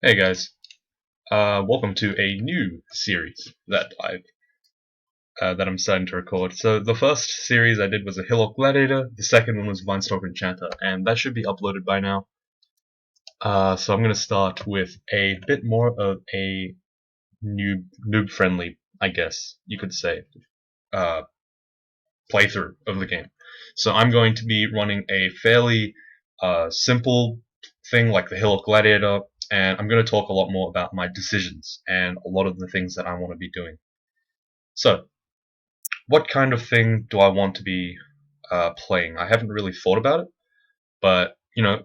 Hey guys, welcome to a new series that I'm starting to record. So the first series I did was a Hillock Gladiator, the second one was Vinestalker Enchanter, and that should be uploaded by now. So I'm going to start with a bit more of a noob-friendly, I guess you could say, playthrough of the game. So I'm going to be running a fairly simple thing like the Hillock Gladiator, and I'm going to talk a lot more about my decisions and a lot of the things that I want to be doing. So, what kind of thing do I want to be playing? I haven't really thought about it, but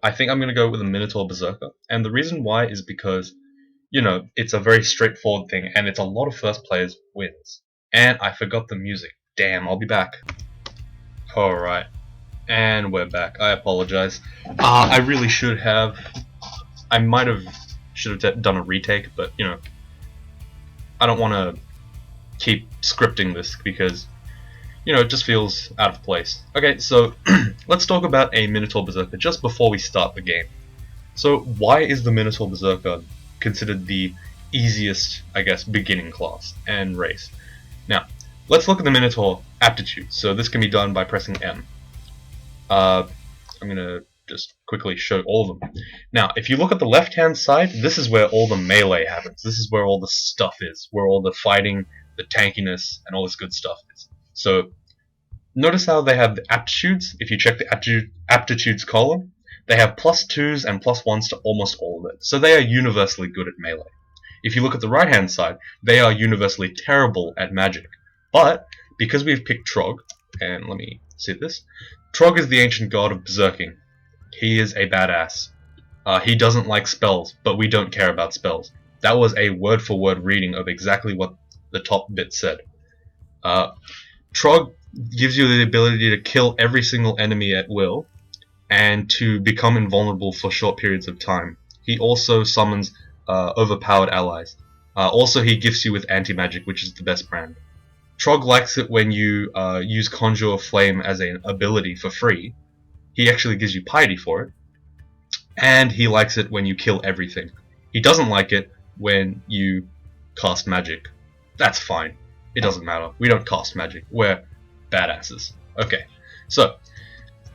I think I'm going to go with a Minotaur Berserker, and the reason why is because it's a very straightforward thing, and it's a lot of first players wins. And I forgot the music. Damn, I'll be back. Alright, and we're back. I apologize. I really should have. I should have done a retake, but I don't want to keep scripting this because it just feels out of place. Okay, so let's talk about a Minotaur Berserker just before we start the game. So why is the Minotaur Berserker considered the easiest, I guess, beginning class and race? Now, let's look at the Minotaur aptitude. So this can be done by pressing M. I'm gonna just quickly show all of them. Now, if you look at the left-hand side, this is where all the melee happens. This is where all the stuff is, where all the fighting, the tankiness, and all this good stuff is. So, notice how they have the aptitudes. If you check the aptitudes column, they have +2s and +1s to almost all of it. So they are universally good at melee. If you look at the right-hand side, they are universally terrible at magic. But, because we've picked Trog, and let me see this, Trog is the ancient god of berserking. He is a badass. He doesn't like spells, but we don't care about spells. That was a word-for-word reading of exactly what the top bit said. Trog gives you the ability to kill every single enemy at will, and to become invulnerable for short periods of time. He also summons overpowered allies. Also, he gifts you with anti-magic, which is the best brand. Trog likes it when you use Conjure Flame as an ability for free. He actually gives you piety for it. And he likes it when you kill everything. He doesn't like it when you cast magic. That's fine. It doesn't matter. We don't cast magic. We're badasses. Okay, so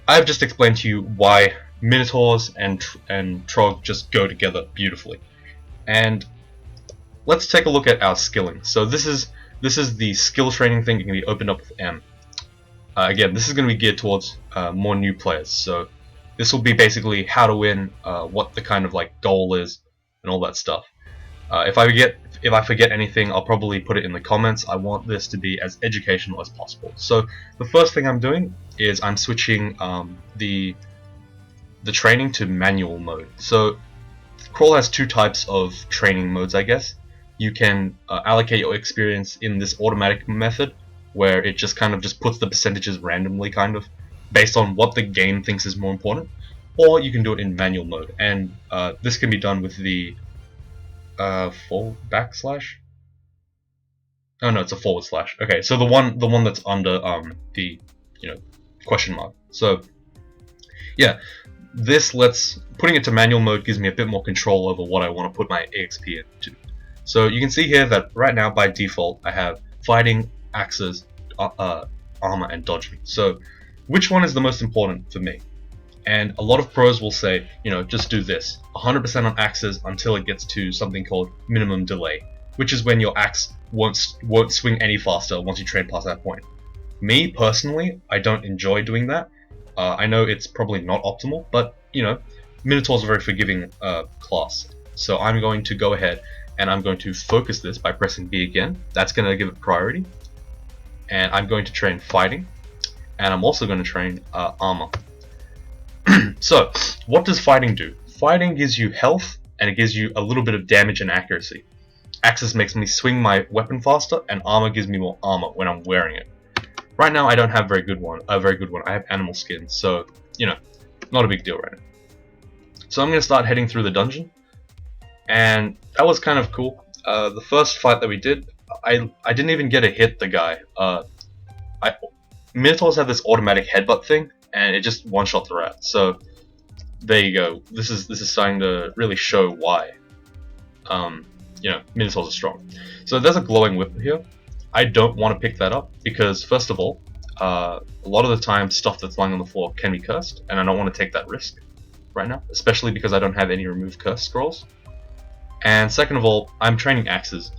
I've just explained to you why Minotaurs and Trog just go together beautifully. And let's take a look at our skilling. So this is the skill training thing that can be opened up with M. Again, this is going to be geared towards more new players. So this will be basically how to win, what the kind of like goal is, and all that stuff. If I forget anything, I'll probably put it in the comments. I want this to be as educational as possible. So the first thing I'm doing is I'm switching the training to manual mode. So Crawl has two types of training modes, I guess. You can allocate your experience in this automatic method, where it just kind of just puts the percentages randomly, kind of, based on what the game thinks is more important. Or you can do it in manual mode, and this can be done with the backslash. Oh no, it's a /. Okay, so the one that's under the question mark. So yeah, putting it to manual mode gives me a bit more control over what I want to put my EXP into. So you can see here that right now by default I have fighting, axes, armor, and dodging. So which one is the most important for me? And a lot of pros will say, just do this, 100% on axes until it gets to something called minimum delay, which is when your axe won't swing any faster once you train past that point. Me, personally, I don't enjoy doing that. I know it's probably not optimal, but, Minotaur's a very forgiving class. So I'm going to go ahead and I'm going to focus this by pressing B again. That's going to give it priority. And I'm going to train fighting. And I'm also going to train armor. So, what does fighting do? Fighting gives you health, and it gives you a little bit of damage and accuracy. Axes makes me swing my weapon faster, and armor gives me more armor when I'm wearing it. Right now, I don't have a very good one. I have animal skin, so not a big deal right now. So I'm going to start heading through the dungeon, and that was kind of cool. The first fight that we did, I didn't even get to hit the guy. Minotaurs have this automatic headbutt thing, and it just one-shot the rat. So there you go. This is starting to really show why. you know, Minotaurs are strong. So there's a glowing whip here. I don't want to pick that up because, first of all, a lot of the time stuff that's lying on the floor can be cursed, and I don't want to take that risk right now, especially because I don't have any remove curse scrolls. And second of all, I'm training axes.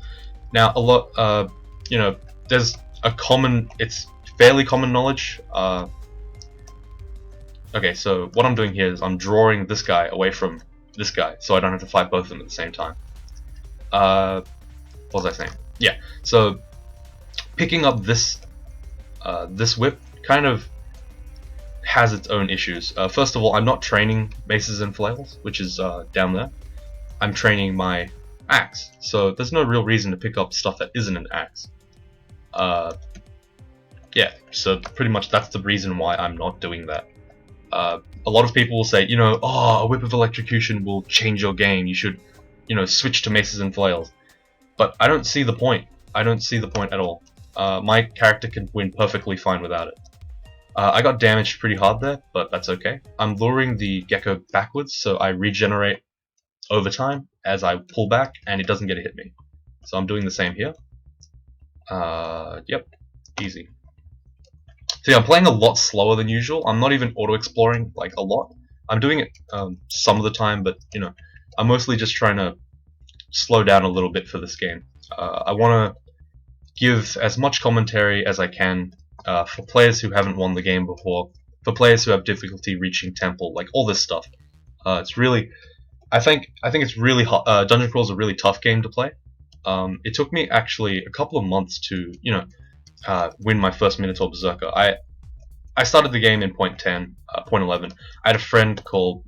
Now, a lot, you know, there's a common, it's fairly common knowledge. Okay, so what I'm doing here is I'm drawing this guy away from this guy, so I don't have to fight both of them at the same time. What was I saying? Yeah, so picking up this this whip kind of has its own issues. First of all, I'm not training maces and flails, which is down there. I'm training my axe, so there's no real reason to pick up stuff that isn't an axe. Yeah, so pretty much that's the reason why I'm not doing that. A lot of people will say, you know, oh, a whip of electrocution will change your game. You should, you know, switch to maces and flails. But I don't see the point. I don't see the point at all. My character can win perfectly fine without it. I got damaged pretty hard there, but that's okay. I'm luring the gecko backwards, so I regenerate over time as I pull back, and it doesn't get to hit me. So I'm doing the same here. Yep, easy. So yeah, I'm playing a lot slower than usual. I'm not even auto-exploring like a lot. I'm doing it some of the time, but you know, I'm mostly just trying to slow down a little bit for this game. I want to give as much commentary as I can for players who haven't won the game before, for players who have difficulty reaching temple, like all this stuff. It's really, I think it's really Dungeon Crawl is a really tough game to play. It took me actually a couple of months to, you know, win my first Minotaur Berserker. I started the game in point 10, point 11. I had a friend called,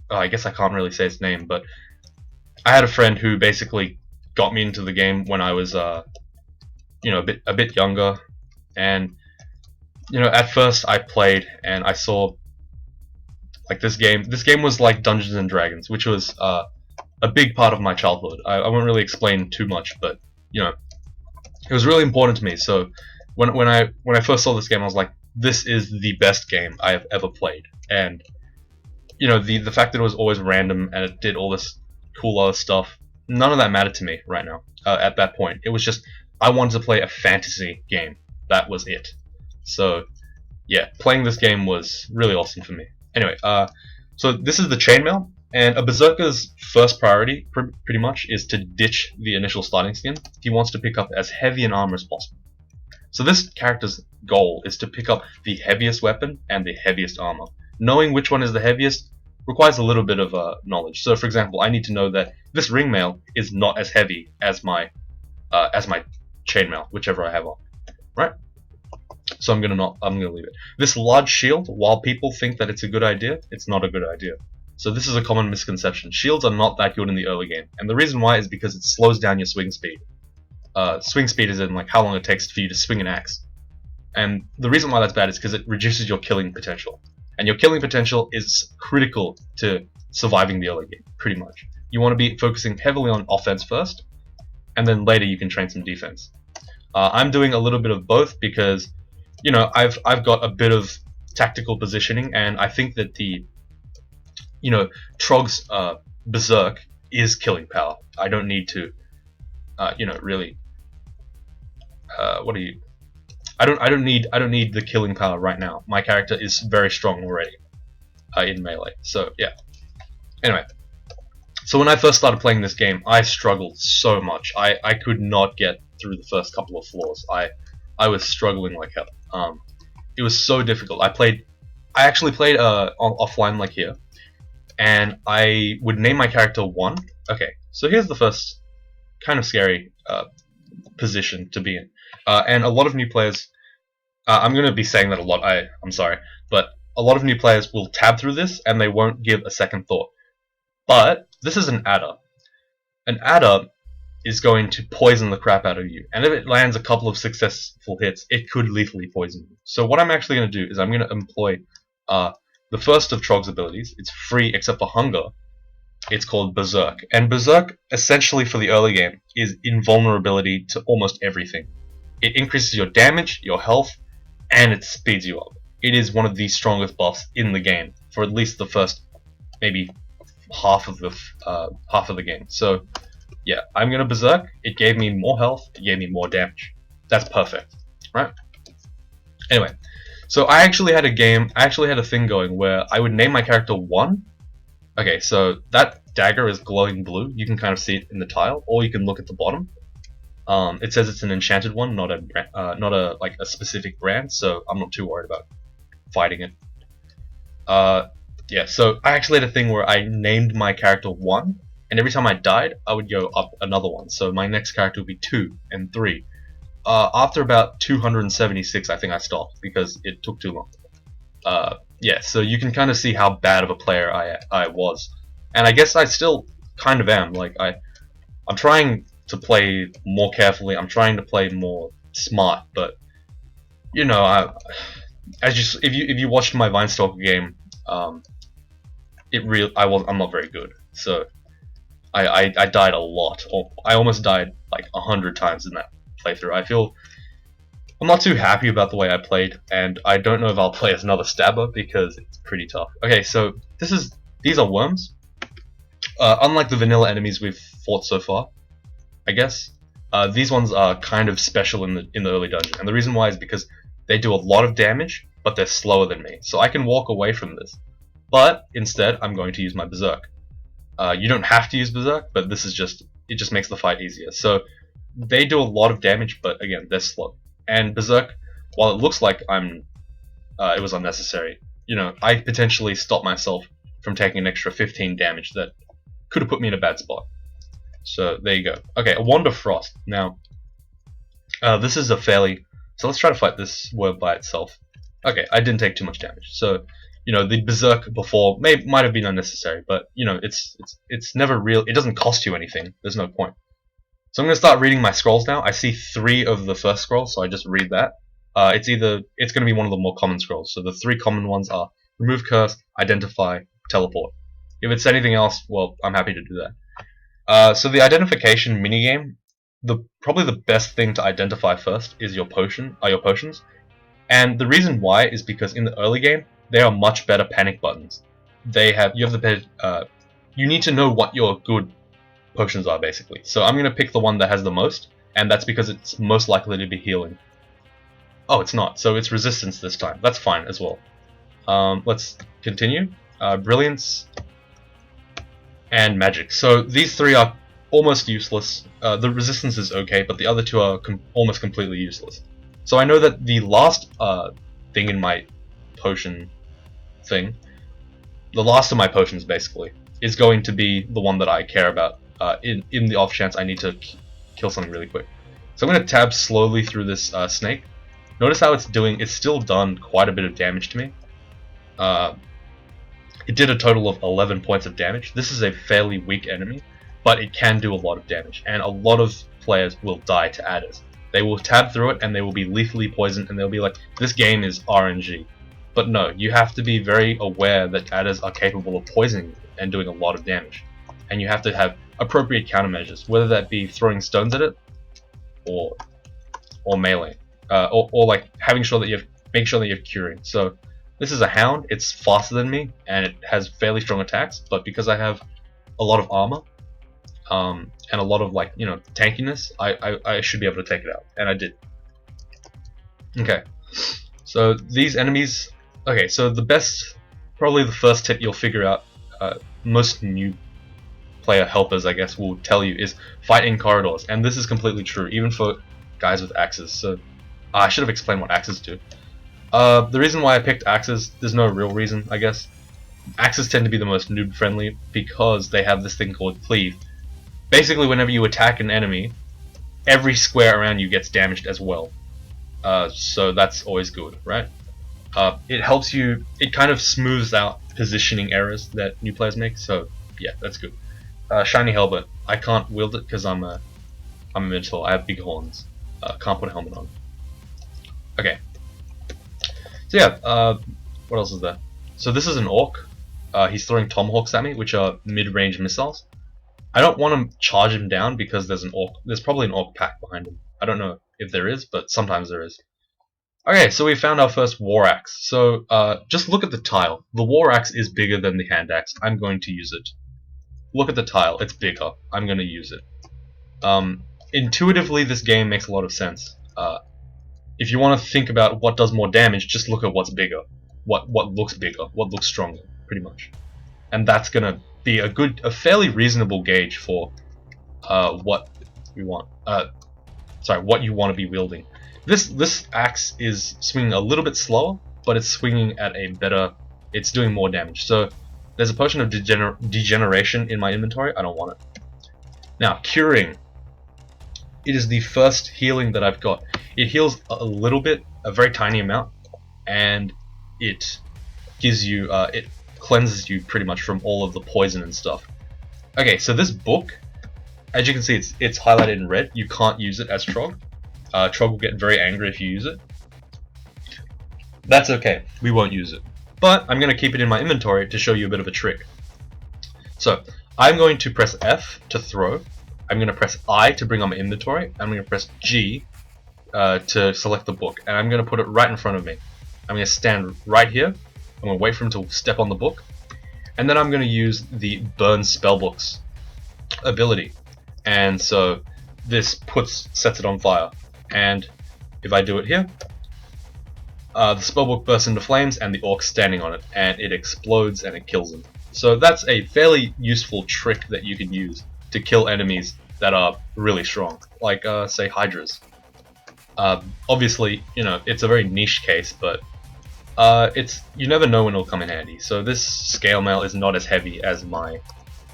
I guess I can't really say his name, but I had a friend who basically got me into the game when I was, you know, a bit younger, and you know, at first I played and I saw like this game. This game was like Dungeons and Dragons, which was a big part of my childhood. I won't really explain too much, but you know, it was really important to me. So when I first saw this game, I was like, this is the best game I have ever played. And you know, the fact that it was always random and it did all this cool other stuff, none of that mattered to me right now. At that point, it was just I wanted to play a fantasy game. That was it. So yeah, playing this game was really awesome for me. Anyway, so this is the chainmail, and a Berserker's first priority, pretty much, is to ditch the initial starting skin. He wants to pick up as heavy an armor as possible. So this character's goal is to pick up the heaviest weapon and the heaviest armor. Knowing which one is the heaviest requires a little bit of knowledge. So for example, I need to know that this ringmail is not as heavy as my chainmail, whichever I have on, right? So I'm gonna leave it. This large shield, while people think that it's a good idea, it's not a good idea. So this is a common misconception. Shields are not that good in the early game, and the reason why is because it slows down your swing speed. Swing speed is in like how long it takes for you to swing an axe, and the reason why that's bad is because it reduces your killing potential, and your killing potential is critical to surviving the early game. Pretty much, you want to be focusing heavily on offense first, and then later you can train some defense. I'm doing a little bit of both because, you know, I've got a bit of tactical positioning, and I think that the, you know, Trog's Berserk is killing power. I don't need to, you know, really. What are you? I don't need the killing power right now. My character is very strong already in melee. So yeah. Anyway, so when I first started playing this game, I struggled so much. I could not get through the first couple of floors. I was struggling like hell. It was so difficult. I actually played offline like here, and I would name my character 1. Okay, so here's the first kind of scary position to be in, and a lot of new players. I'm going to be saying that a lot. I'm sorry, but a lot of new players will tab through this and they won't give a second thought. But this is an adder. An adder is going to poison the crap out of you, and if it lands a couple of successful hits, it could lethally poison you. So what I'm actually going to do is I'm going to employ the first of Trog's abilities. It's free except for hunger. It's called Berserk, and Berserk, essentially for the early game, is invulnerability to almost everything. It increases your damage, your health, and it speeds you up. It is one of the strongest buffs in the game for at least the first maybe half of the game. So Yeah, I'm gonna Berserk. It gave me more health, it gave me more damage. That's perfect, right? Anyway, so I actually had a thing going where I would name my character 1. Okay, so that dagger is glowing blue. You can kind of see it in the tile, or you can look at the bottom. It says it's an enchanted one, not a like a specific brand, so I'm not too worried about fighting it. Yeah, so I actually had a thing where I named my character 1, and every time I died, I would go up another one. So my next character would be 2 and 3. After about 276, I think I stopped because it took too long. Yeah, so you can kind of see how bad of a player I was, and I guess I still kind of am. Like I'm trying to play more carefully. I'm trying to play more smart, but you know, if you watched my Vinestalker game, I'm not very good. So I died a lot, or I almost died like 100 times in that playthrough. I'm not too happy about the way I played, and I don't know if I'll play as another stabber because it's pretty tough. Okay, so these are worms. Unlike the vanilla enemies we've fought so far, I guess, these ones are kind of special in the early dungeon, and the reason why is because they do a lot of damage, but they're slower than me, so I can walk away from this. But instead, I'm going to use my Berserk. You don't have to use Berserk, but it just makes the fight easier. So they do a lot of damage, but again, they're slow. And Berserk, while it looks like it was unnecessary, you know, I potentially stopped myself from taking an extra 15 damage that could have put me in a bad spot. So there you go. Okay, a Wand of Frost. Now, this is so let's try to fight this word by itself. Okay, I didn't take too much damage. So, you know, the Berserk before might have been unnecessary, but you know, it's never real. It doesn't cost you anything. There's no point. So I'm going to start reading my scrolls now. I see 3 of the first scroll, so I just read that. It's going to be one of the more common scrolls. So the 3 common ones are Remove Curse, Identify, Teleport. If it's anything else, well, I'm happy to do that. So the identification minigame, probably the best thing to identify first is your potions. And the reason why is because in the early game, they are much better panic buttons. You need to know what your good potions are, basically. So I'm going to pick the one that has the most, and that's because it's most likely to be healing. Oh, it's not, so it's resistance this time. That's fine as well. Let's continue. Brilliance and magic. So these 3 are almost useless. The resistance is okay, but the other 2 are almost completely useless. So I know that the last thing in my potion thing, the last of my potions basically, is going to be the one that I care about. In the off chance I need to kill something really quick. So I'm going to tab slowly through this snake. Notice how it's still done quite a bit of damage to me. It did a total of 11 points of damage. This is a fairly weak enemy, but it can do a lot of damage, and a lot of players will die to adders. They will tab through it and they will be lethally poisoned, and they'll be like, this game is RNG. But no, you have to be very aware that adders are capable of poisoning you and doing a lot of damage. And you have to have appropriate countermeasures, whether that be throwing stones at it, or melee, or like making sure that you have curing. So this is a hound. It's faster than me, and it has fairly strong attacks. But because I have a lot of armor, and a lot of tankiness, I should be able to take it out, and I did. Okay, so these enemies. Okay, so probably the first tip you'll figure out, most new player helpers, I guess, will tell you is fight in corridors, and this is completely true, even for guys with axes. So I should have explained what axes do. The reason why I picked axes, there's no real reason, I guess. Axes tend to be the most noob friendly because they have this thing called cleave. Basically, whenever you attack an enemy, every square around you gets damaged as well. So that's always good, right? It helps you, it kind of smooths out positioning errors that new players make, so yeah, that's good. Shiny helmet. I can't wield it because I'm a minotaur. I have big horns. Can't put a helmet on. Okay. So yeah, what else is there? So this is an orc. He's throwing tomahawks at me, which are mid-range missiles. I don't want to charge him down because there's probably an orc pack behind him. I don't know if there is, but sometimes there is. Okay, so we found our first war axe. So just look at the tile. The war axe is bigger than the hand axe. I'm going to use it. Look at the tile. It's bigger. I'm going to use it. Intuitively, this game makes a lot of sense. If you want to think about what does more damage, just look at what's bigger, what looks bigger, what looks stronger, pretty much, and that's gonna be a fairly reasonable gauge for what you want. What you want to be wielding. This axe is swinging a little bit slower, but it's swinging at a better. It's doing more damage. So there's a potion of degeneration in my inventory. I don't want it. Now, curing. It is the first healing that I've got. It heals a little bit, a very tiny amount, and it gives you, it cleanses you pretty much from all of the poison and stuff. Okay, so this book, as you can see, it's highlighted in red. You can't use it as Trog. Trog will get very angry if you use it. That's okay, we won't use it. But I'm going to keep it in my inventory to show you a bit of a trick. So, I'm going to press F to throw. I'm going to press I to bring on my inventory. I'm going to press G to select the book. And I'm going to put it right in front of me. I'm going to stand right here. I'm going to wait for him to step on the book. And then I'm going to use the Burn Spellbooks ability. And so this sets it on fire. And if I do it here, the spellbook bursts into flames and the orc's standing on it. And it explodes and it kills him. So that's a fairly useful trick that you can use to kill enemies that are really strong, like say Hydras. Obviously, you know, it's a very niche case, but you never know when it'll come in handy. So this scale mail is not as heavy as my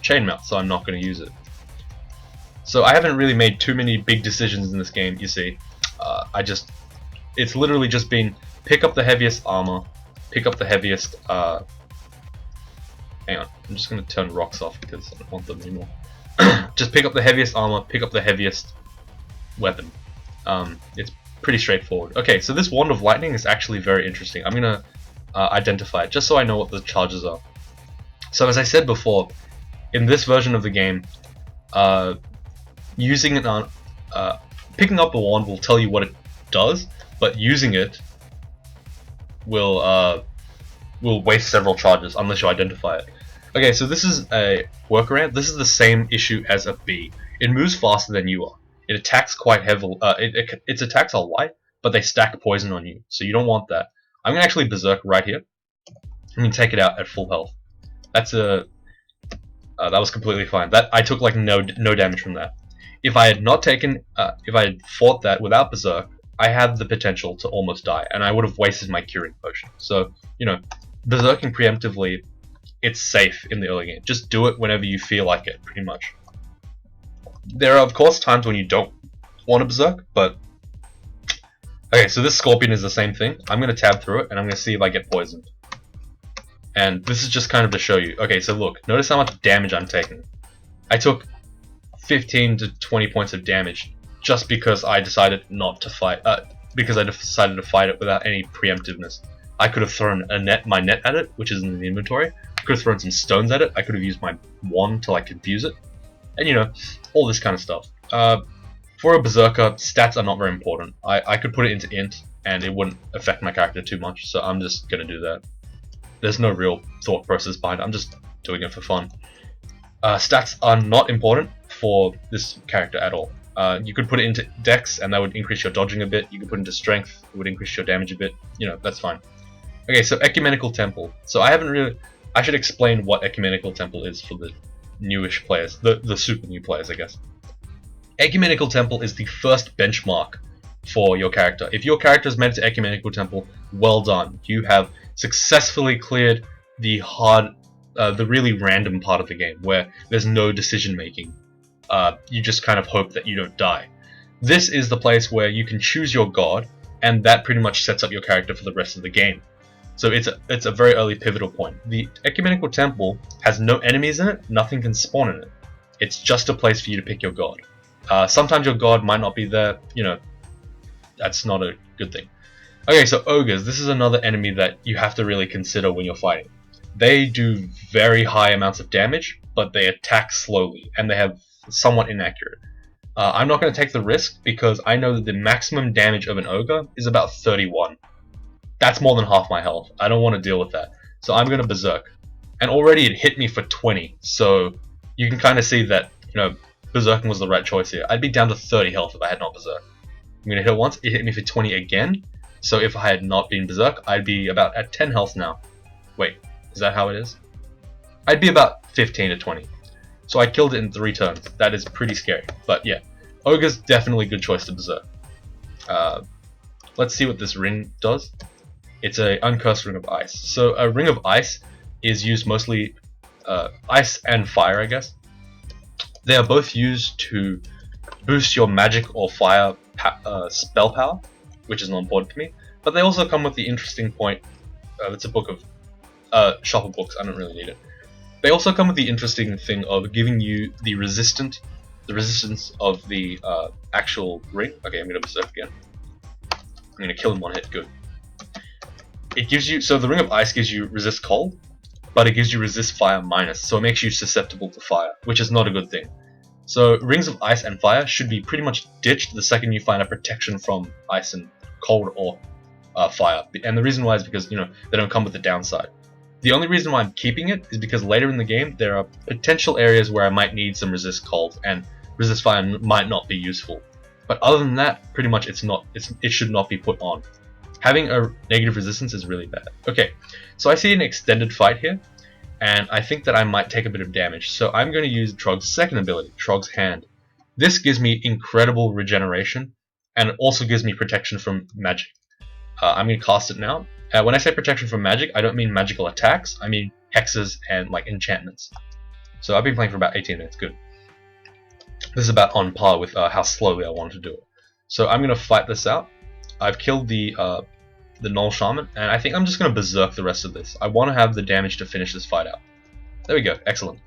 chainmail, so I'm not going to use it. So I haven't really made too many big decisions in this game. You see, it's literally just been pick up the heaviest armor, pick up the heaviest. Hang on, I'm just going to turn rocks off because I don't want them anymore. Just pick up the heaviest armor, pick up the heaviest weapon. It's pretty straightforward. Okay, so this Wand of Lightning is actually very interesting. I'm going to identify it just so I know what the charges are. So as I said before, in this version of the game, using it on picking up a wand will tell you what it does, but using it will waste several charges unless you identify it. Okay, so this is a workaround. This is the same issue as a bee. It moves faster than you are. It attacks quite heavily. Its attacks are light, but they stack poison on you, so you don't want that. I'm gonna actually Berserk right here. I'm gonna take it out at full health. That's that was completely fine. That I took like no damage from that. If I had not taken, if I had fought that without Berserk, I had the potential to almost die, and I would have wasted my curing potion. So, you know, Berserking preemptively, it's safe in the early game. Just do it whenever you feel like it, pretty much. There are, of course, times when you don't want to Berserk, but... Okay, so this Scorpion is the same thing. I'm going to tab through it, and I'm going to see if I get poisoned. And this is just kind of to show you. Okay, so look, notice how much damage I'm taking. I took 15 to 20 points of damage just because I decided not to fight, because I decided to fight it without any preemptiveness. I could have thrown my net at it, which is in the inventory. I could have thrown some stones at it. I could have used my wand to like confuse it. And you know, all this kind of stuff. For a Berserker, stats are not very important. I could put it into int and it wouldn't affect my character too much, so I'm just going to do that. There's no real thought process behind it. I'm just doing it for fun. Stats are not important for this character at all. You could put it into dex and that would increase your dodging a bit. You could put it into strength, it would increase your damage a bit. You know, that's fine. Okay, so Ecumenical Temple. So I should explain what Ecumenical Temple is for the newish players, the super new players, I guess. Ecumenical Temple is the first benchmark for your character. If your character is meant to Ecumenical Temple, well done. You have successfully cleared the really random part of the game where there's no decision making. You just kind of hope that you don't die. This is the place where you can choose your god, and that pretty much sets up your character for the rest of the game. So it's a very early pivotal point. The Ecumenical Temple has no enemies in it, nothing can spawn in it. It's just a place for you to pick your god. Sometimes your god might not be there, you know, that's not a good thing. Okay, so ogres, this is another enemy that you have to really consider when you're fighting. They do very high amounts of damage, but they attack slowly, and they have somewhat inaccurate. I'm not going to take the risk because I know that the maximum damage of an ogre is about 31. That's more than half my health. I don't want to deal with that. So I'm going to Berserk. And already it hit me for 20, so you can kind of see that, you know, Berserking was the right choice here. I'd be down to 30 health if I had not Berserk. I'm gonna hit it once, it hit me for 20 again. So if I had not been Berserk, I'd be about at 10 health now. Wait, is that how it is? I'd be about 15 to 20. So I killed it in 3 turns. That is pretty scary. But yeah, Ogre's definitely a good choice to Berserk. Let's see what this ring does. It's a uncursed ring of ice. So a ring of ice is used mostly ice and fire, I guess. They are both used to boost your magic or fire spell power, which is not important to me. But they also come with the interesting point. It's a book of shop of books. I don't really need it. They also come with the interesting thing of giving you the resistance of the actual ring. Okay, I'm gonna Berserk again. I'm gonna kill him one hit. Good. It gives you, so the ring of ice gives you resist cold, but it gives you resist fire minus, so it makes you susceptible to fire, which is not a good thing. So rings of ice and fire should be pretty much ditched the second you find a protection from ice and cold or fire. And the reason why is because, you know, they don't come with the downside. The only reason why I'm keeping it is because later in the game there are potential areas where I might need some resist cold, and resist fire might not be useful. But other than that, pretty much it should not be put on. Having a negative resistance is really bad. Okay, so I see an extended fight here, and I think that I might take a bit of damage. So I'm going to use Trog's second ability, Trog's Hand. This gives me incredible regeneration, and it also gives me protection from magic. I'm going to cast it now. When I say protection from magic, I don't mean magical attacks, I mean hexes and like enchantments. So I've been playing for about 18 minutes, good. This is about on par with how slowly I wanted to do it. So I'm going to fight this out. I've killed the Null Shaman, and I think I'm just going to Berserk the rest of this. I want to have the damage to finish this fight out. There we go, excellent.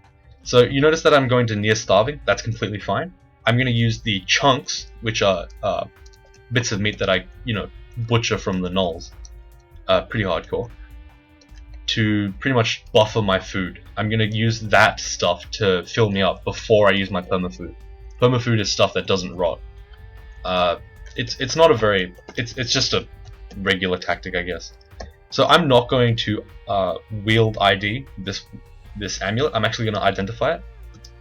So you notice that I'm going to near starving, that's completely fine. I'm going to use the chunks, which are bits of meat that I, you know, butcher from the Nulls, pretty hardcore, to pretty much buffer my food. I'm going to use that stuff to fill me up before I use my permafood. Permafood is stuff that doesn't rot. It's not a very, it's just a regular tactic, I guess. So I'm not going to wield ID this amulet. I'm actually going to identify it.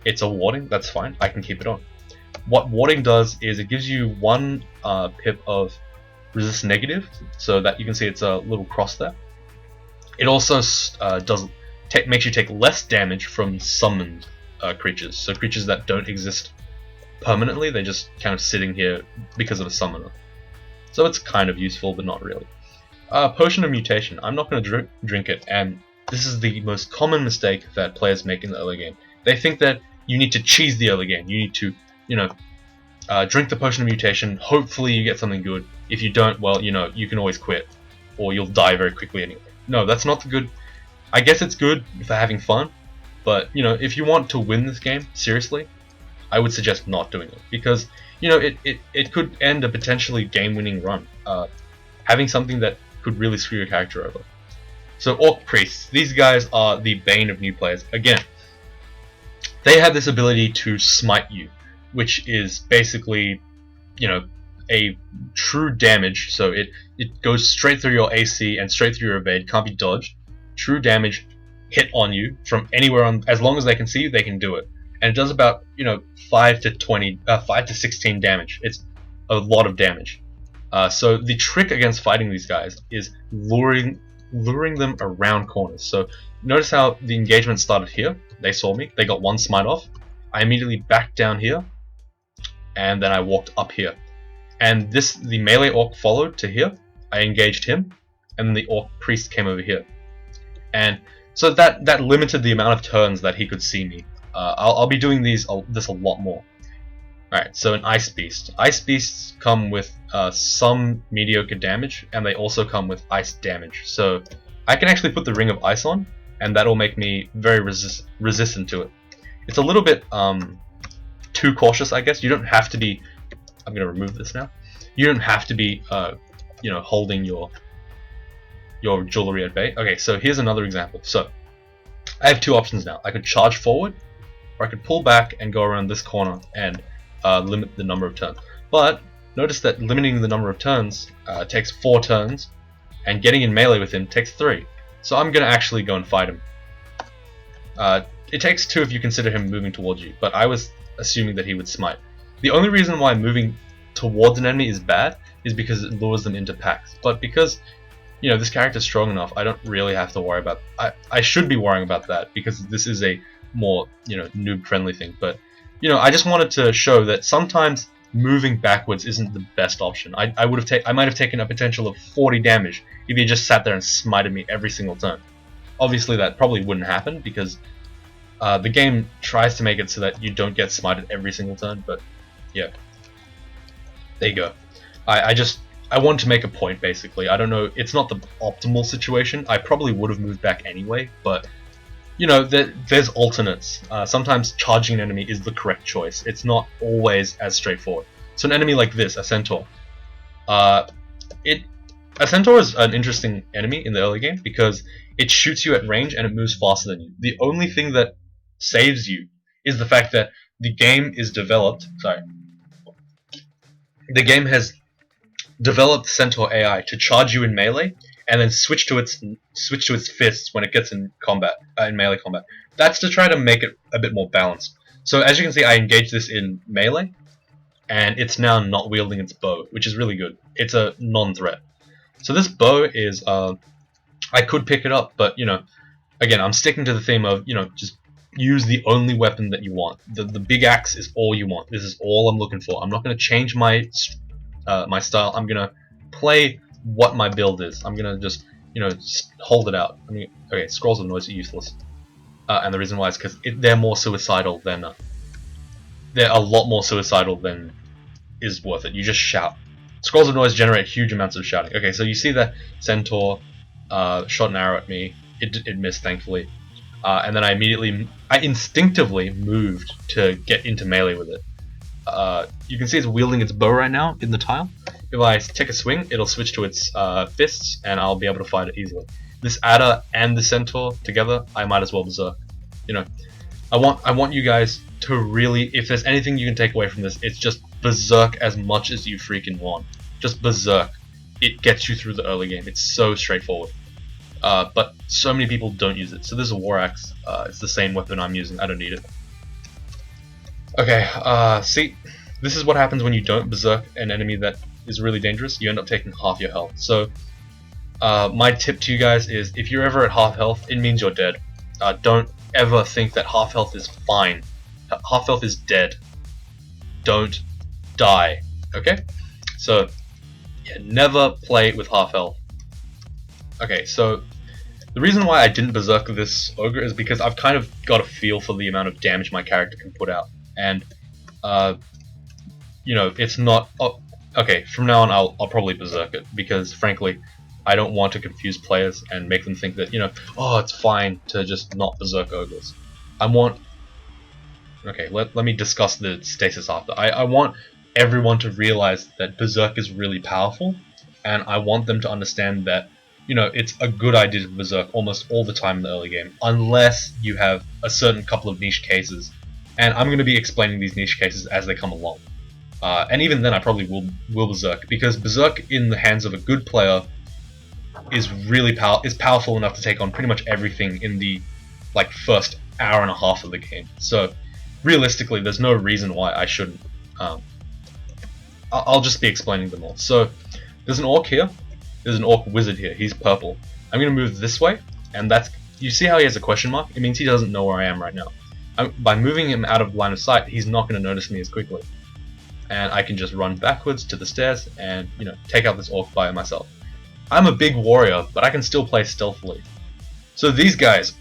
It's a warding, that's fine, I can keep it on. What warding does is it gives you 1 pip of resist negative, so that you can see it's a little cross there. It also makes you take less damage from summoned creatures, so creatures that don't exist permanently, they're just kind of sitting here because of a summoner. So it's kind of useful, but not really. Potion of Mutation, I'm not going to drink it, and this is the most common mistake that players make in the early game. They think that you need to cheese the early game, you need to, you know, drink the Potion of Mutation, hopefully you get something good. If you don't, well, you know, you can always quit, or you'll die very quickly anyway. No, that's not the good. I guess it's good for having fun, but, you know, if you want to win this game, seriously, I would suggest not doing it, because, you know, it could end a potentially game-winning run, having something that could really screw your character over. So Orc Priests, these guys are the bane of new players. Again, they have this ability to smite you, which is basically, you know, a true damage, so it goes straight through your AC and straight through your evade, can't be dodged. True damage hit on you from anywhere on, as long as they can see you, they can do it. And it does about, you know, 5 to 16 damage. It's a lot of damage. So the trick against fighting these guys is luring them around corners. So notice how the engagement started here. They saw me, they got 1 smite off. I immediately backed down here, and then I walked up here. And the melee orc followed to here. I engaged him, and then the orc priest came over here. And so that limited the amount of turns that he could see me. I'll be doing this a lot more. Alright, so an Ice Beast. Ice Beasts come with some mediocre damage, and they also come with ice damage. So I can actually put the Ring of Ice on, and that'll make me very resistant to it. It's a little bit too cautious, I guess. You don't have to be... I'm going to remove this now. You don't have to be, you know, holding your jewelry at bay. Okay, so here's another example. So I have 2 options now. I could charge forward, or I could pull back and go around this corner and limit the number of turns. But notice that limiting the number of turns takes 4 turns, and getting in melee with him takes 3. So I'm going to actually go and fight him. It takes 2 if you consider him moving towards you, but I was assuming that he would smite. The only reason why moving towards an enemy is bad is because it lures them into packs. But because, you know, this character's strong enough, I don't really have to worry about... I should be worrying about that because this is a more, you know, noob-friendly thing. But, you know, I just wanted to show that sometimes moving backwards isn't the best option. I might have taken a potential of 40 damage if he just sat there and smited me every single turn. Obviously, that probably wouldn't happen because the game tries to make it so that you don't get smited every single turn, but yeah. There you go. I want to make a point, basically. I don't know, it's not the optimal situation. I probably would have moved back anyway, but, you know, there's alternates. Sometimes charging an enemy is the correct choice. It's not always as straightforward. So an enemy like this, a centaur. A centaur is an interesting enemy in the early game because it shoots you at range and it moves faster than you. The only thing that saves you is the fact that the game is developed... Sorry. The game has developed Centaur AI to charge you in melee and then switch to its fists when it gets in combat, in melee combat. That's to try to make it a bit more balanced. So as you can see, I engaged this in melee, and it's now not wielding its bow, which is really good. It's a non-threat. So this bow is, I could pick it up, but, you know, again, I'm sticking to the theme of, you know, just use the only weapon that you want. The big axe is all you want. This is all I'm looking for. I'm not going to change my my style. I'm going to play what my build is. I'm going to just, you know, hold it out. I mean, okay, scrolls of noise are useless. And the reason why is because they're more suicidal than... they're a lot more suicidal than is worth it. You just shout. Scrolls of noise generate huge amounts of shouting. Okay, so you see that centaur shot an arrow at me. It missed, thankfully. And then I instinctively moved to get into melee with it. You can see it's wielding its bow right now in the tile. If I take a swing, it'll switch to its fists, and I'll be able to fight it easily. This adder and the centaur together, I might as well berserk. You know, I want you guys to really, if there's anything you can take away from this, it's just berserk as much as you freaking want. Just berserk. It gets you through the early game. It's so straightforward. But so many people don't use it. So this is a war axe. It's the same weapon I'm using. I don't need it. Okay, see, this is what happens when you don't berserk an enemy that is really dangerous. You end up taking half your health. So my tip to you guys is, if you're ever at half health, it means you're dead. Don't ever think that half health is fine. Half health is dead. Don't die. Okay? So, yeah, never play with half health. Okay, so the reason why I didn't berserk this ogre is because I've kind of got a feel for the amount of damage my character can put out, and you know, it's not. Oh, okay, from now on I'll probably berserk it because, frankly, I don't want to confuse players and make them think that, you know, oh, it's fine to just not berserk ogres. I want. Okay, let me discuss the stasis after. I want everyone to realize that berserk is really powerful, and I want them to understand that, you know, it's a good idea to berserk almost all the time in the early game, unless you have a certain couple of niche cases. And I'm going to be explaining these niche cases as they come along. And even then I probably will berserk, because berserk in the hands of a good player is really powerful enough to take on pretty much everything in the first hour and a half of the game. So realistically, there's no reason why I shouldn't. I'll just be explaining them all. So there's an orc here. There's an orc wizard here. He's purple. I'm going to move this way, and that's... You see how he has a question mark? It means he doesn't know where I am right now. By moving him out of line of sight, he's not going to notice me as quickly. And I can just run backwards to the stairs and, you know, take out this orc by myself. I'm a big warrior, but I can still play stealthily. So these guys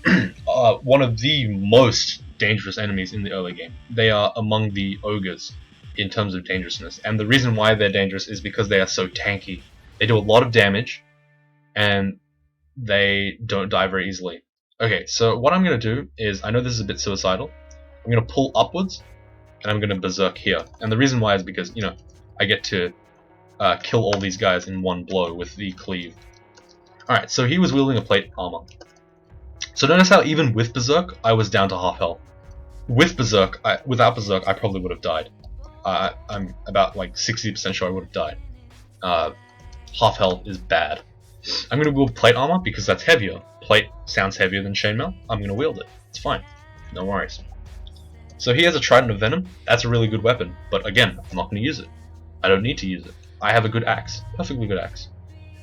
are one of the most dangerous enemies in the early game. They are among the ogres in terms of dangerousness. And the reason why they're dangerous is because they are so tanky. They do a lot of damage, and they don't die very easily. Okay, so what I'm going to do is, I know this is a bit suicidal, I'm going to pull upwards, and I'm going to berserk here. And the reason why is because, you know, I get to kill all these guys in one blow with the cleave. Alright, so he was wielding a plate armor. So notice how even with berserk, I was down to half health. With berserk, without berserk, I probably would have died. I'm about 60% sure I would have died. Half health is bad. I'm going to wield plate armor because that's heavier. Plate sounds heavier than chainmail. I'm going to wield it. It's fine. No worries. So he has a Trident of Venom. That's a really good weapon. But again, I'm not going to use it. I don't need to use it. I have a good axe. Perfectly good axe.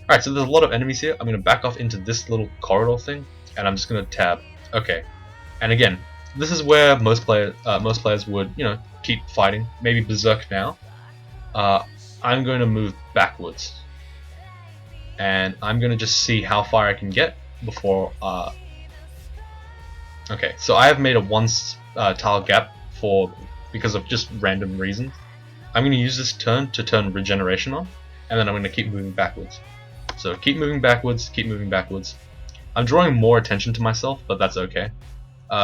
Alright, so there's a lot of enemies here. I'm going to back off into this little corridor thing. And I'm just going to tab. Okay. And again, this is where most players would, you know, keep fighting. Maybe Berserk now. I'm going to move backwards. And I'm going to just see how far I can get before... Okay, so I have made a one tile gap because of just random reasons. I'm going to use this turn to turn regeneration on, and then I'm going to keep moving backwards. So keep moving backwards, keep moving backwards. I'm drawing more attention to myself, but that's okay.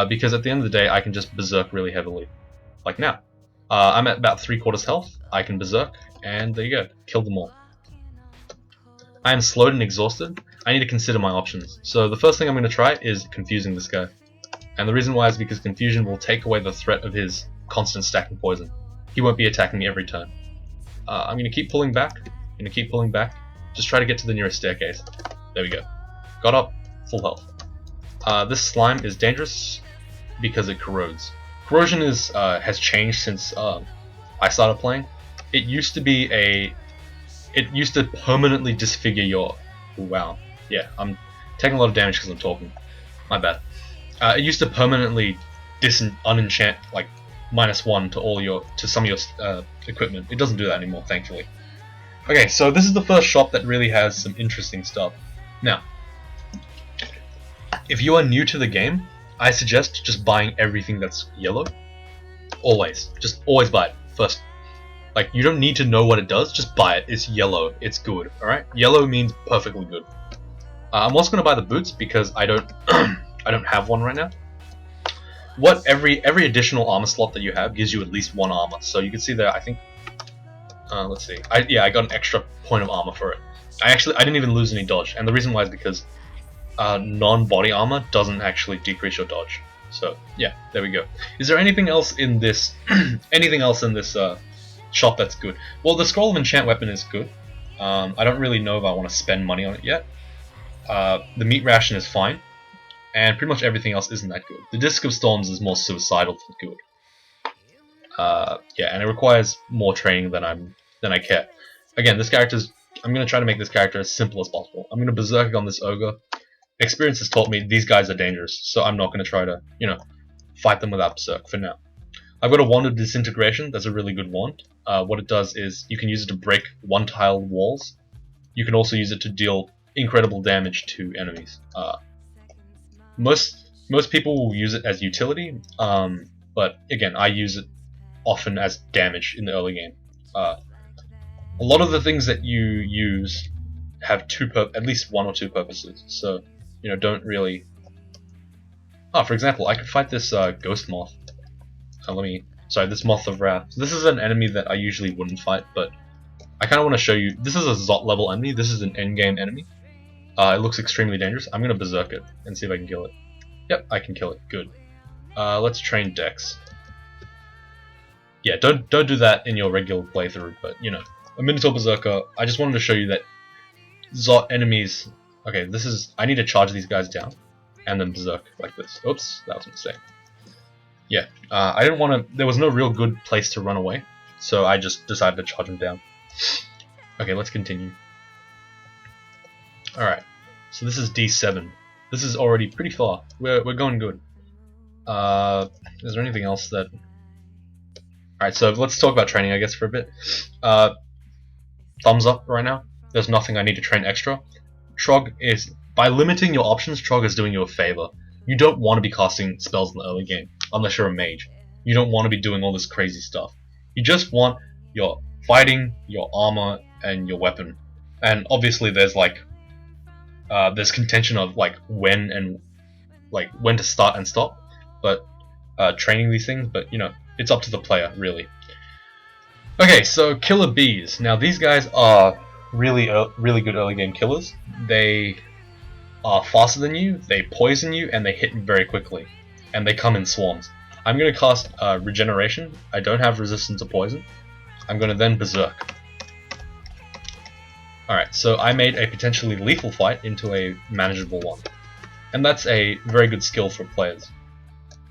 Because at the end of the day, I can just berserk really heavily. Like now. I'm at about 3/4 health, I can berserk, and there you go, killed them all. I am slowed and exhausted. I need to consider my options. So the first thing I'm going to try is confusing this guy. And the reason why is because confusion will take away the threat of his constant stacking poison. He won't be attacking me every turn. I'm going to keep pulling back. Just try to get to the nearest staircase. There we go. Got up, full health. This slime is dangerous because it corrodes. Corrosion has changed since I started playing. It used to permanently disfigure your... Wow. Yeah, I'm taking a lot of damage because I'm talking. My bad. It used to permanently unenchant like -1 to some of your equipment. It doesn't do that anymore, thankfully. Okay, so this is the first shop that really has some interesting stuff. Now, if you are new to the game, I suggest just buying everything that's yellow. Always. Just always buy it first. Like, you don't need to know what it does, just buy it. It's yellow. It's good, alright? Yellow means perfectly good. I'm also going to buy the boots because I don't I don't have one right now. Every additional armor slot that you have gives you at least 1 armor. So you can see there, I think... let's see. I got an extra point of armor for it. I didn't even lose any dodge. And the reason why is because non-body armor doesn't actually decrease your dodge. So, yeah, there we go. Is there anything else in this... shop that's good? Well, the Scroll of Enchant weapon is good. I don't really know if I want to spend money on it yet. The meat ration is fine. And pretty much everything else isn't that good. The Disc of Storms is more suicidal than good. Yeah, and it requires more training than I care. Again, I'm going to try to make this character as simple as possible. I'm going to berserk on this ogre. Experience has taught me these guys are dangerous, so I'm not going to try to, you know, fight them without berserk for now. I've got a Wand of Disintegration. That's a really good wand. What it does is you can use it to break one-tile walls. You can also use it to deal incredible damage to enemies. Most people will use it as utility, but again, I use it often as damage in the early game. A lot of the things that you use have at least 1 or 2 purposes, so you know, don't really... for example, I could fight this ghost moth. This Moth of Wrath. So this is an enemy that I usually wouldn't fight, but I kind of want to show you. This is a Zot level enemy. This is an endgame enemy. It looks extremely dangerous. I'm gonna berserk it and see if I can kill it. Yep, I can kill it. Good. Let's train Dex. Yeah, don't do that in your regular playthrough, but you know, a Minotaur Berserker. I just wanted to show you that Zot enemies. Okay, I need to charge these guys down, and then berserk like this. Oops, that was a mistake. Yeah, I didn't want to... There was no real good place to run away, so I just decided to charge him down. Okay, let's continue. Alright, so this is D7. This is already pretty far. We're going good. Is there anything else that... Alright, so let's talk about training, I guess, for a bit. Thumbs up right now. There's nothing I need to train extra. Trog is... By limiting your options, Trog is doing you a favor. You don't want to be casting spells in the early game, unless you're a mage. You don't want to be doing all this crazy stuff. You just want your fighting, your armor, and your weapon. And obviously there's like... there's contention of like when to start and stop, but training these things, but you know, it's up to the player, really. Okay, so killer bees. Now these guys are really good early game killers. They are faster than you, they poison you, and they hit very quickly. And they come in swarms. I'm going to cast Regeneration. I don't have resistance to poison. I'm going to then Berserk. Alright, so I made a potentially lethal fight into a manageable one. And that's a very good skill for players.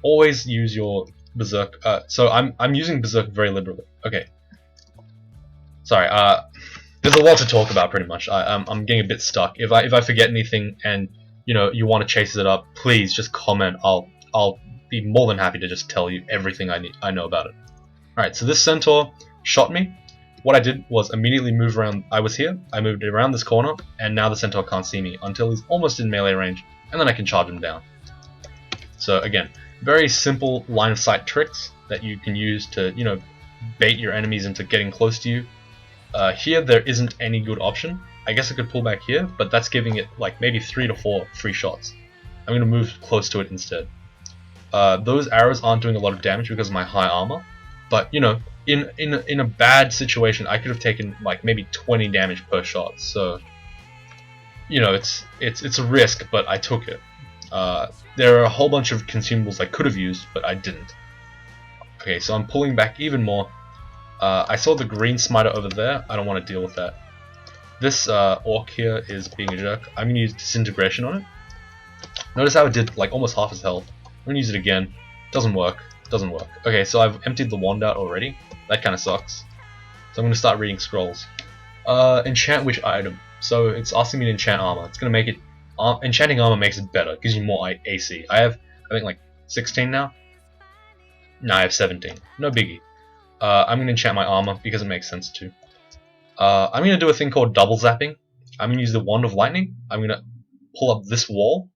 Always use your Berserk. So I'm using Berserk very liberally. Okay. Sorry. There's a lot to talk about, pretty much. I'm getting a bit stuck. If I forget anything and you want to chase it up, please just comment. I'll be more than happy to just tell you everything I know about it. All right. So this centaur shot me. What I did was immediately move around. I was here. I moved around this corner, and now the centaur can't see me until he's almost in melee range, and then I can charge him down. So again, very simple line of sight tricks that you can use to bait your enemies into getting close to you. Here there isn't any good option. I guess I could pull back here, but that's giving it like maybe 3 to 4 free shots. I'm going to move close to it instead. Those arrows aren't doing a lot of damage because of my high armor, but in a bad situation I could have taken like maybe 20 damage per shot. So it's a risk, but I took it. There are a whole bunch of consumables I could have used, but I didn't. Okay, so I'm pulling back even more. I saw the green smiter over there. I don't want to deal with that. This orc here is being a jerk. I'm going to use disintegration on it. Notice how it did like almost half his health. I'm going to use it again. Doesn't work. Doesn't work. Okay, so I've emptied the wand out already. That kind of sucks. So I'm going to start reading scrolls. Enchant which item? So it's asking me to enchant armor. It's going to make it... enchanting armor makes it better. It gives you more AC. I think like 16 now. No, I have 17. No biggie. I'm going to enchant my armor because it makes sense too. I'm going to do a thing called double zapping. I'm going to use the wand of lightning. I'm going to pull up this wall.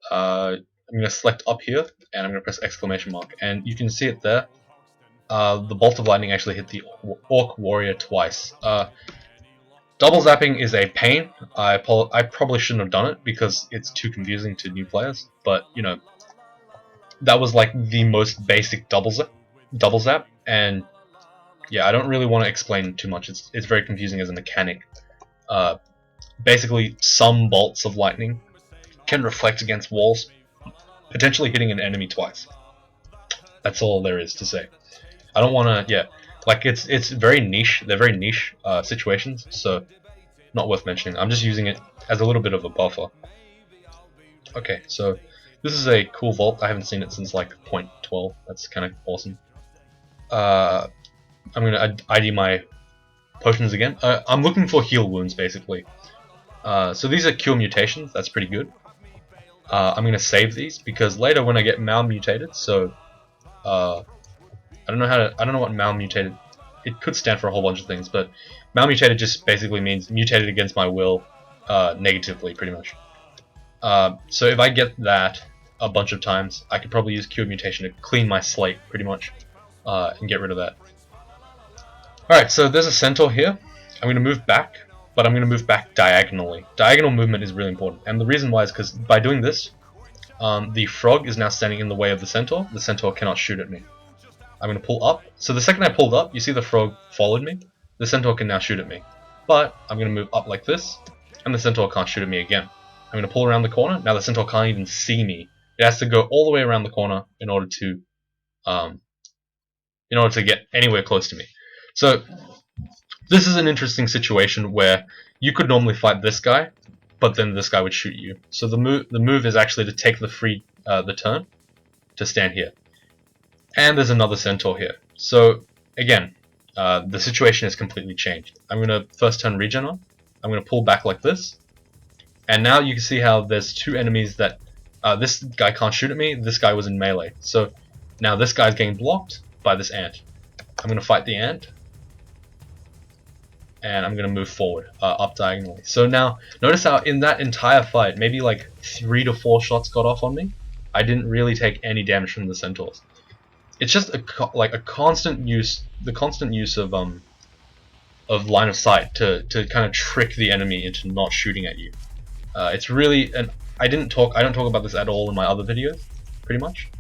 I'm going to select up here, and I'm going to press exclamation mark. And you can see it there. The bolt of lightning actually hit the orc warrior twice. Double zapping is a pain. I probably shouldn't have done it because it's too confusing to new players. But that was like the most basic double zap, and yeah, I don't really want to explain too much. It's very confusing as a mechanic. Basically, some bolts of lightning can reflect against walls, potentially hitting an enemy twice. That's all there is to say. I don't want to, like it's very niche. They're very niche situations, so not worth mentioning. I'm just using it as a little bit of a buffer. Okay, so this is a cool vault. I haven't seen it since like 0.12. That's kind of awesome. I'm gonna ID my potions again. I'm looking for heal wounds basically. So these are cure mutations. That's pretty good. I'm gonna save these because later when I get malmutated, so I don't know what malmutated. It could stand for a whole bunch of things, but malmutated just basically means mutated against my will, negatively, pretty much. So if I get that a bunch of times, I could probably use cure mutation to clean my slate, pretty much, and get rid of that. Alright, so there's a centaur here. I'm going to move back, but I'm going to move back diagonally. Diagonal movement is really important, and the reason why is because by doing this, the frog is now standing in the way of the centaur. The centaur cannot shoot at me. I'm going to pull up. So the second I pulled up, you see the frog followed me. The centaur can now shoot at me. But I'm going to move up like this, and the centaur can't shoot at me again. I'm going to pull around the corner. Now the centaur can't even see me. It has to go all the way around the corner in order to get anywhere close to me. So this is an interesting situation where you could normally fight this guy, but then this guy would shoot you. So the move is actually to take the turn to stand here. And there's another centaur here. So again, the situation is completely changed. I'm going to first turn regen on. I'm going to pull back like this. And now you can see how there's two enemies that this guy can't shoot at me. This guy was in melee. So now this guy's getting blocked by this ant. I'm going to fight the ant. And I'm going to move forward, up diagonally. So now, notice how in that entire fight, maybe like 3 to 4 shots got off on me. I didn't really take any damage from the centaurs. It's just a constant use of line of sight to kind of trick the enemy into not shooting at you. It's really, and I don't talk about this at all in my other videos, pretty much.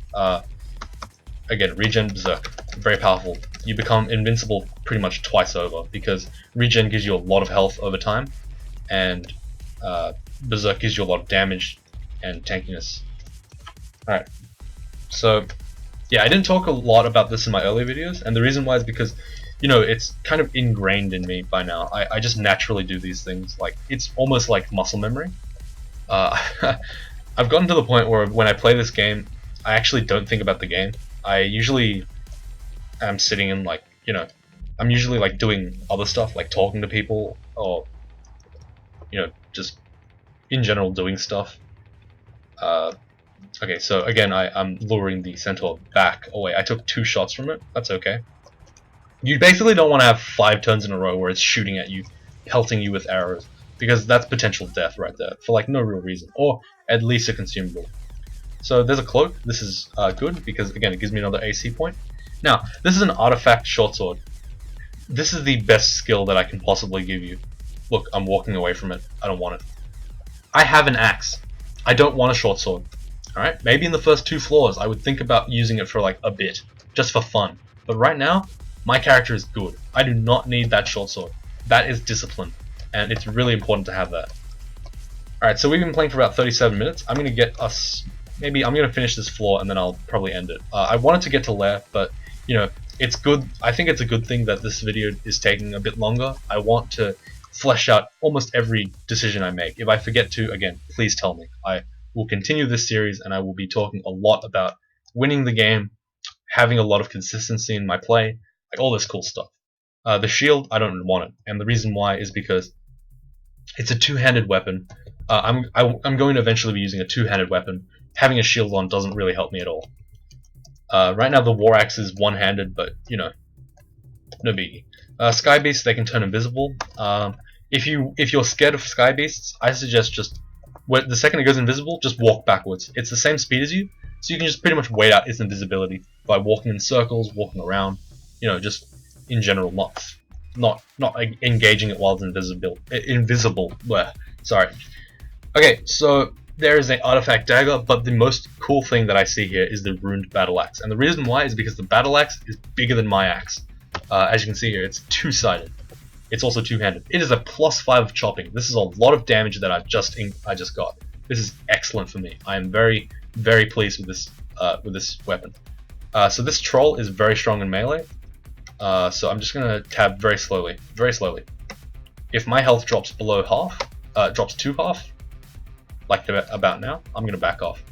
Again, regen Berserk, very powerful. You become invincible pretty much twice over because regen gives you a lot of health over time, and Berserk gives you a lot of damage and tankiness. Alright, so yeah, I didn't talk a lot about this in my earlier videos, and the reason why is because you know, it's kind of ingrained in me by now. I just naturally do these things. Like, it's almost like muscle memory. I've gotten to the point where when I play this game, I actually don't think about the game. I usually am sitting in, like, you know, I'm usually like doing other stuff, like talking to people, or, you know, just in general doing stuff. Okay, so again, I'm luring the centaur back. Oh wait, I took 2 shots from it. That's okay. You basically don't want to have 5 turns in a row where it's shooting at you, pelting you with arrows, because that's potential death right there, for like no real reason, or at least a consumable. So there's a cloak. This is good, because again, it gives me another AC point. Now, this is an artifact short sword. This is the best skill that I can possibly give you. Look, I'm walking away from it. I don't want it. I have an axe. I don't want a short sword. Alright, maybe in the first 2 floors I would think about using it for like a bit, just for fun. But right now, my character is good. I do not need that short sword. That is discipline, and it's really important to have that. Alright, so we've been playing for about 37 minutes. I'm going to get us... Maybe I'm going to finish this floor and then I'll probably end it. I wanted to get to Lair, but, you know, it's good. I think it's a good thing that this video is taking a bit longer. I want to flesh out almost every decision I make. If I forget to, again, please tell me. I will continue this series and I will be talking a lot about winning the game, having a lot of consistency in my play, like all this cool stuff. The shield, I don't want it, and the reason why is because it's a 2-handed weapon. I'm going to eventually be using a 2-handed weapon. Having a shield on doesn't really help me at all. Right now the war axe is 1-handed, but you know, no biggie. Sky beasts, they can turn invisible. If you're scared of sky beasts, I suggest just the second it goes invisible, just walk backwards. It's the same speed as you, so you can just pretty much wait out its invisibility by walking in circles, walking around. You know, just in general, not engaging it while it's invisible. Bleh. Sorry. Okay, so there is an artifact dagger, but the most cool thing that I see here is the runed battle axe, and the reason why is because the battle axe is bigger than my axe. As you can see here, it's 2-sided. It's also 2-handed. It is a +5 of chopping. This is a lot of damage that I just got. This is excellent for me. I am very, very pleased with this weapon. So this troll is very strong in melee. So I'm just gonna tab very slowly, very slowly. If my health drops below half, drops to half, like about now, I'm gonna back off.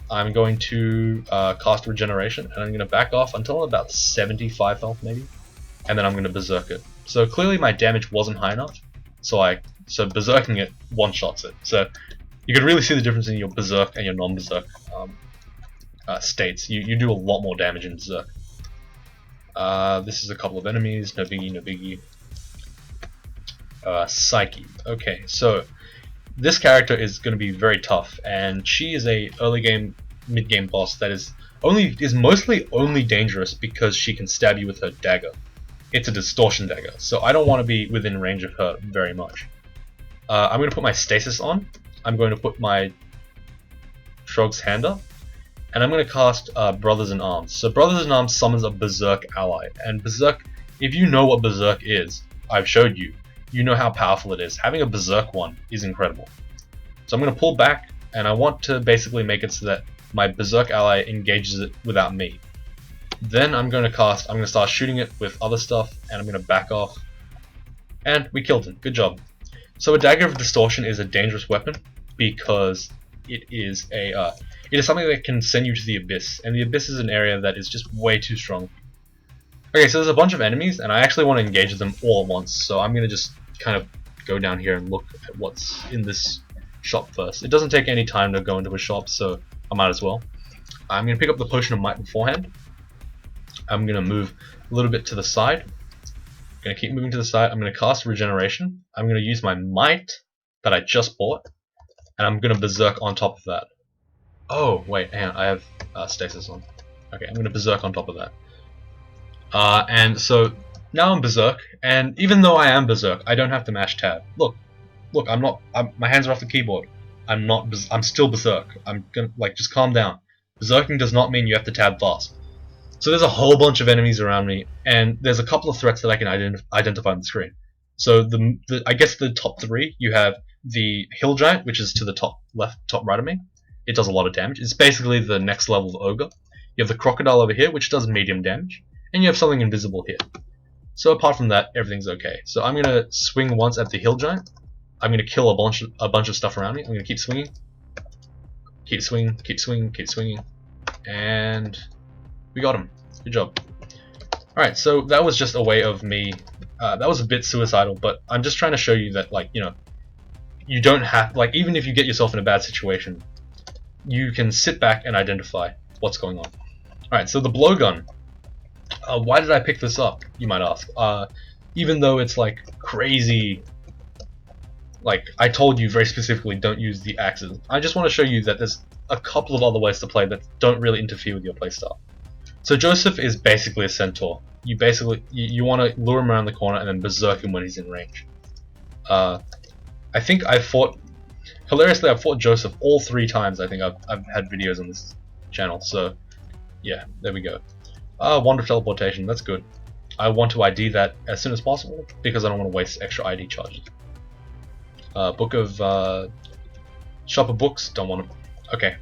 I'm going to cast regeneration, and I'm gonna back off until about 75 health maybe, and then I'm gonna berserk it. So clearly my damage wasn't high enough, so berserking it one-shots it. So you can really see the difference in your berserk and your non-berserk states. You do a lot more damage in berserk. This is a couple of enemies, no biggie, no biggie. Psyche. Okay, so this character is going to be very tough, and she is a early game, mid game boss that is mostly only dangerous because she can stab you with her dagger. It's a distortion dagger, so I don't want to be within range of her very much. I'm going to put my stasis on. I'm going to put my Shrog's Hander, and I'm going to cast Brothers in Arms. So Brothers in Arms summons a Berserk ally, and Berserk, if you know what Berserk is, I've showed you. You know how powerful it is. Having a Berserk one is incredible. So I'm going to pull back, and I want to basically make it so that my Berserk ally engages it without me. Then I'm going to start shooting it with other stuff, and I'm going to back off. And we killed it. Good job. So a Dagger of Distortion is a dangerous weapon because it is something that can send you to the Abyss, and the Abyss is an area that is just way too strong. Okay, so there's a bunch of enemies, and I actually want to engage them all at once, so I'm going to just kind of go down here and look at what's in this shop first. It doesn't take any time to go into a shop, so I might as well. I'm going to pick up the Potion of Might beforehand. I'm going to move a little bit to the side. I'm going to keep moving to the side. I'm going to cast Regeneration. I'm going to use my Might that I just bought, and I'm going to Berserk on top of that. Oh, wait, hang on, I have Stasis on. Okay, I'm going to Berserk on top of that. And so now I'm Berserk, and even though I am Berserk, I don't have to mash tab. Look, my hands are off the keyboard. I'm still Berserk. I'm gonna, just calm down. Berserking does not mean you have to tab fast. So there's a whole bunch of enemies around me, and there's a couple of threats that I can identify on the screen. So I guess the top 3, you have the Hill Giant, which is to the top left, top right of me. It does a lot of damage. It's basically the next level of Ogre. You have the Crocodile over here, which does medium damage. And you have something invisible here. So apart from that, everything's okay. So I'm gonna swing once at the hill giant. I'm gonna kill a bunch of stuff around me. I'm gonna keep swinging, keep swinging, keep swinging, keep swinging, and we got him. Good job. All right, so that was just a way of me. That was a bit suicidal, but I'm just trying to show you that, like, you know, you don't have, like, even if you get yourself in a bad situation, you can sit back and identify what's going on. Alright, so the blowgun. Why did I pick this up, you might ask? Even though it's like crazy, like I told you very specifically, don't use the axes. I just want to show you that there's a couple of other ways to play that don't really interfere with your playstyle. So Joseph is basically a centaur. You basically you want to lure him around the corner and then berserk him when he's in range. I think hilariously I've fought Joseph all 3 times. I think I've had videos on this channel. So yeah, there we go. Wand of teleportation, that's good. I want to ID that as soon as possible because I don't want to waste extra ID charges. Book of shop of books, don't want to. Okay,